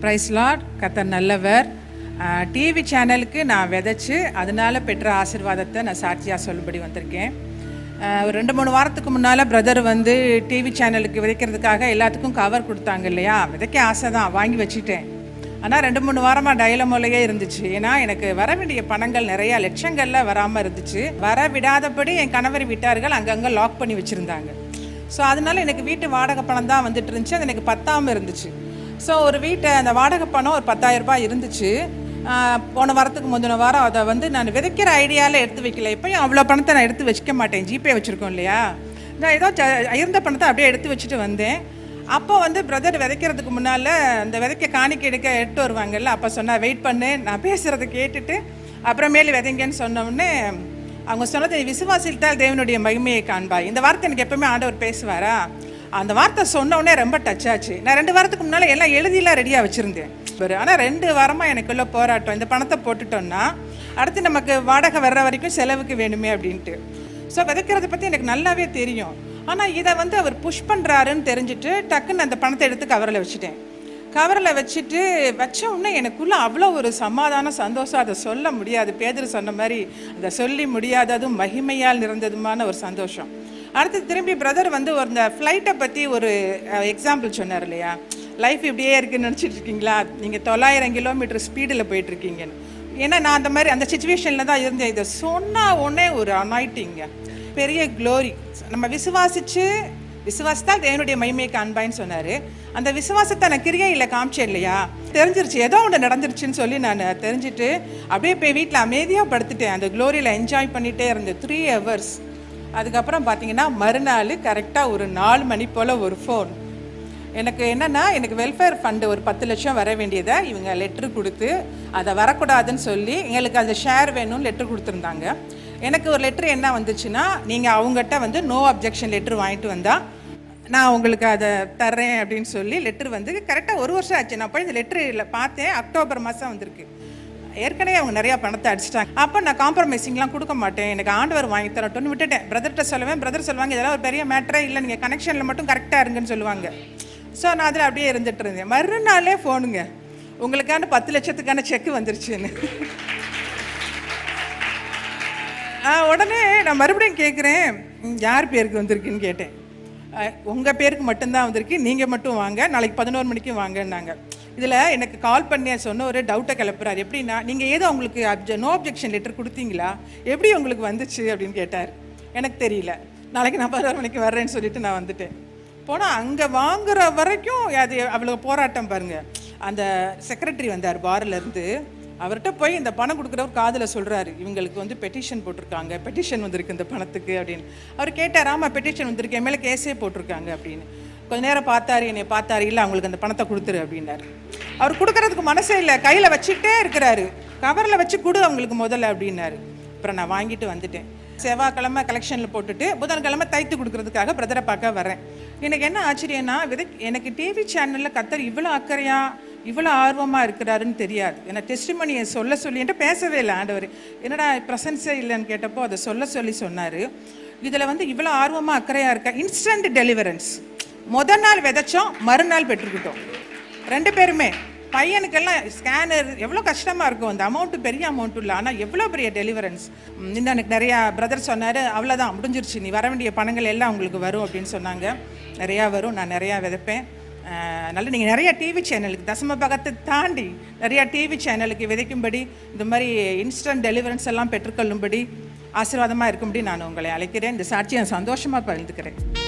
Price Lord. கர்த்தர் நல்லவர். TV சேனலுக்கு நான் விதைச்சு அதனால் பெற்ற ஆசீர்வாதத்தை நான் சாட்சியாக சொல்லும்படி வந்திருக்கேன். ஒரு 2-3 வாரத்துக்கு முன்னால் பிரதர் வந்து டிவி சேனலுக்கு விதைக்கிறதுக்காக எல்லாத்துக்கும் கவர் கொடுத்தாங்க இல்லையா. விதைக்க ஆசை தான், வாங்கி வச்சுட்டேன். ஆனால் 2-3 வாரமாக டயலமோலையே இருந்துச்சு. ஏன்னா எனக்கு வர வேண்டிய பணங்கள் நிறையா லட்சங்களில் வராமல் இருந்துச்சு. வர விடாதபடி என் கணவர் வீட்டார்கள் அங்கங்கே லாக் பண்ணி வச்சுருந்தாங்க. ஸோ அதனால எனக்கு வீட்டு வாடகை பணம் தான் வந்துட்டு இருந்துச்சு. அது எனக்கு பத்தாமல் இருந்துச்சு. ஸோ ஒரு வீட்டை அந்த வாடகை பணம் ஒரு 10,000 ரூபாய் இருந்துச்சு. போன வாரத்துக்கு முந்தின வாரம் அதை வந்து நான் விதைக்கிற ஐடியாவில் எடுத்து வைக்கல. இப்போயும் அவ்வளோ பணத்தை நான் எடுத்து வச்சுக்க மாட்டேன். ஜிபே வச்சுருக்கோம் இல்லையா. நான் ஏதோ இருந்த பணத்தை அப்படியே எடுத்து வச்சுட்டு வந்தேன். அப்போ வந்து பிரதர் விதைக்கிறதுக்கு முன்னால் அந்த விதைக்க காணிக்கை எடுத்து வருவாங்கல்ல. அப்போ சொன்னால் வெயிட் பண்ணு, நான் பேசுகிறத கேட்டுட்டு அப்புறமேலு விதைங்கன்னு சொன்னோடனே அவங்க சொன்னது, விசுவாசித்தால் தேவனுடைய மகிமையை காண்பாய். இந்த வார்த்தை எனக்கு எப்பவுமே ஆண்டவர் பேசுவாரா. அந்த வார்த்தை சொன்னோடனே ரொம்ப டச் ஆச்சு. நான் 2 வாரத்துக்கு முன்னால் எல்லாம் எழுதிலாம் ரெடியாக வச்சுருந்தேன். ஆனால் 2 வாரமாக எனக்குள்ள போராட்டம். இந்த பணத்தை போட்டுட்டோன்னா அடுத்து நமக்கு வாடகை வர்ற வரைக்கும் செலவுக்கு வேணுமே அப்படின்ட்டு. ஸோ விதைக்கிறத பற்றி எனக்கு நல்லாவே தெரியும். ஆனால் இதை வந்து அவர் புஷ் பண்ணுறாருன்னு தெரிஞ்சுட்டு டக்குன்னு அந்த பணத்தை எடுத்து கவரில் வச்சுட்டேன். கவரில் வச்சுட்டு வச்ச உடனே எனக்குள்ளே அவ்வளோ ஒரு சமாதான சந்தோஷம். அதை சொல்ல முடியாது. பேதுரு சொன்ன மாதிரி அதை சொல்லி முடியாததும் மகிமையால் நிறைந்ததுமான ஒரு சந்தோஷம். அடுத்து திரும்பி பிரதர் வந்து ஒரு இந்த ஃப்ளைட்டை பற்றி ஒரு எக்ஸாம்பிள் சொன்னார் இல்லையா. லைஃப் இப்படியே இருக்குன்னு நினச்சிட்டு இருக்கீங்களா, நீங்கள் 900 கிலோமீட்டர் ஸ்பீடில் போயிட்டுருக்கீங்கன்னு. ஏன்னா நான் அந்த மாதிரி அந்த சிச்சுவேஷனில் தான் இருந்தேன். இதை சொன்னால் உடனே ஒரு அனாயிட்டிங்க, பெரிய க்ளோரி. நம்ம விசுவாசத்தால் தேவனுடைய மகிமையை காண்பாயின்னு சொன்னார். அந்த விசுவாசத்தை நான் கிரியையில் காமிச்சேன் இல்லையா. தெரிஞ்சிருச்சு, ஏதோ ஒன்று நடந்துருச்சுன்னு சொல்லி நான் தெரிஞ்சுட்டு அப்படியே போய் வீட்டில் அமைதியாக படுத்துட்டேன். அந்த க்ளோரியில் என்ஜாய் பண்ணிகிட்டே இருந்தேன் 3 hours. அதுக்கப்புறம் பார்த்தீங்கன்னா மறுநாள் கரெக்டாக ஒரு 4 மணி போல் ஒரு ஃபோன். எனக்கு என்னென்னா, எனக்கு வெல்ஃபேர் ஃபண்டு ஒரு 10 லட்சம் வர வேண்டியதை இவங்க லெட்ரு கொடுத்து அதை வரக்கூடாதுன்னு சொல்லி எங்களுக்கு அந்த ஷேர் வேணும்னு லெட்ரு கொடுத்துருந்தாங்க. எனக்கு ஒரு லெட்ரு என்ன வந்துச்சுன்னா, நீங்கள் அவங்ககிட்ட வந்து நோ அப்ஜெக்ஷன் லெட்ரு வாங்கிட்டு வந்தால் நான் உங்களுக்கு அதை தர்றேன் அப்படின்னு சொல்லி லெட்ரு வந்து கரெக்டாக 1 வருஷம் ஆச்சு. நான் போய் இந்த லெட்ரு பார்த்தேன், அக்டோபர் மாதம் வந்திருக்கு. ஏற்கனவே அவங்க நிறையா பணத்தை அடிச்சிட்டாங்க. அப்போ நான் காம்ப்ரமைசிங்லாம் கொடுக்க மாட்டேன், எனக்கு ஆண்டவர் வாங்கி தரட்டும்னு விட்டுட்டேன். பிரதர்கிட்ட சொல்லுவேன். பிரதர் சொல்லுவாங்க, இதெல்லாம் ஒரு பெரிய மேட்டரே இல்லை, நீங்கள் கனெக்ஷனில் மட்டும் கரெக்டாக இருங்கன்னு சொல்லுவாங்க. ஸோ நான் அதில் அப்படியே இருந்துகிட்டு இருந்தேன். மறுநாளே ஃபோனுங்க, உங்களுக்கான 10 லட்சத்துக்கான செக்கு வந்துருச்சுன்னு. உடனே நான் மறுபடியும் கேட்குறேன், யார் பேருக்கு வந்திருக்குன்னு கேட்டேன். உங்கள் பேருக்கு மட்டும்தான் வந்திருக்கு, நீங்கள் மட்டும் வாங்க, நாளைக்கு 11 மணிக்கு வாங்கன்னாங்க. இதில் எனக்கு கால் பண்ணி சொன்ன ஒரு டவுட்டை கிளப்புறாரு. எப்படின்னா, நீங்கள் ஏதோ உங்களுக்கு நோ அப்ஜெக்ஷன் லெட்டர் கொடுத்தீங்களா, எப்படி உங்களுக்கு வந்துச்சு அப்படின்னு கேட்டார். எனக்கு தெரியல. நாளைக்கு நான் 11 மணிக்கு வர்றேன்னு சொல்லிட்டு நான் வந்துட்டேன். போனால் அங்கே வாங்குற வரைக்கும் அது அவ்வளோ போராட்டம் பாருங்கள். அந்த செக்ரட்டரி வந்தார் பாரிலேருந்து. அவர்கிட்ட போய் இந்த பணம் கொடுக்குறவர் காதில் சொல்கிறாரு, இவங்களுக்கு வந்து பெட்டிஷன் போட்டிருக்காங்க, பெட்டிஷன் வந்திருக்கு இந்த பணத்துக்கு அப்படின்னு. அவர் கேட்டார், ஆமாம் பெட்டிஷன் வந்திருக்கு, என் மேலே கேஸே போட்டிருக்காங்க அப்படின்னு. கொஞ்ச நேரம் பார்த்தாரு, என்னை பார்த்தாரு, இல்லை அவங்களுக்கு அந்த பணத்தை கொடுத்துரு அப்படின்னாரு. அவர் கொடுக்கறதுக்கு மனசே இல்லை, கையில் வச்சுக்கிட்டே இருக்கிறாரு. கவரில் வச்சு கொடு அவங்களுக்கு முதல்ல அப்படின்னாரு. அப்புறம் நான் வாங்கிட்டு வந்துட்டேன். செவ்வாய்க்கிழமை கலெக்ஷனில் போட்டுட்டு புதன்கிழமை தைத்து கொடுக்கறதுக்காக பிரதரை பார்க்க வரேன். எனக்கு என்ன ஆச்சரியன்னா, எனக்கு டிவி சேனலில் கர்த்தர் இவ்வளோ அக்கறையாக இவ்வளோ ஆர்வமாக இருக்கிறாருன்னு தெரியாது. ஏன்னா டெஸ்டிமனியை சொல்லி என்கிட்ட பேசவே இல்லை ஆண்டவர். என்னடா ப்ரெசன்ஸே இல்லைன்னு கேட்டப்போ அதை சொல்லி சொன்னார். இதில் வந்து இவ்வளோ ஆர்வமாக அக்கறையாக இருக்கா. Instant deliverance. முதல் நாள் விதைச்சோம், மறுநாள் பெற்றுக்கிட்டோம் 2 பேருமே. பையனுக்கெல்லாம் ஸ்கேனர் எவ்வளோ கஷ்டமாக இருக்கும். அந்த அமௌண்ட்டு பெரிய அமௌண்ட் இல்லை, ஆனால் எவ்வளோ பெரிய டெலிவரன்ஸ். இன்னும் எனக்கு நிறையா பிரதர் சொன்னார், அவ்வளோதான் முடிஞ்சிருச்சு, நீ வர வேண்டிய பணங்கள் எல்லாம் உங்களுக்கு வரும் அப்படின்னு சொன்னாங்க. நிறையா வரும், நான் நிறையா விதைப்பேன். அதனால் நீங்கள் நிறையா டிவி சேனலுக்கு தசம பாகத்தை தாண்டி நிறையா டிவி சேனலுக்கு விதைக்கும்படி, இந்த மாதிரி இன்ஸ்டன்ட் டெலிவரன்ஸ் எல்லாம் பெற்றுக்கொள்ளும்படி ஆசீர்வாதமாக இருக்கும்படி நான் உங்களை அழைக்கிறேன். இந்த சாட்சியை சந்தோஷமாக பகிர்ந்துக்கிறேன்.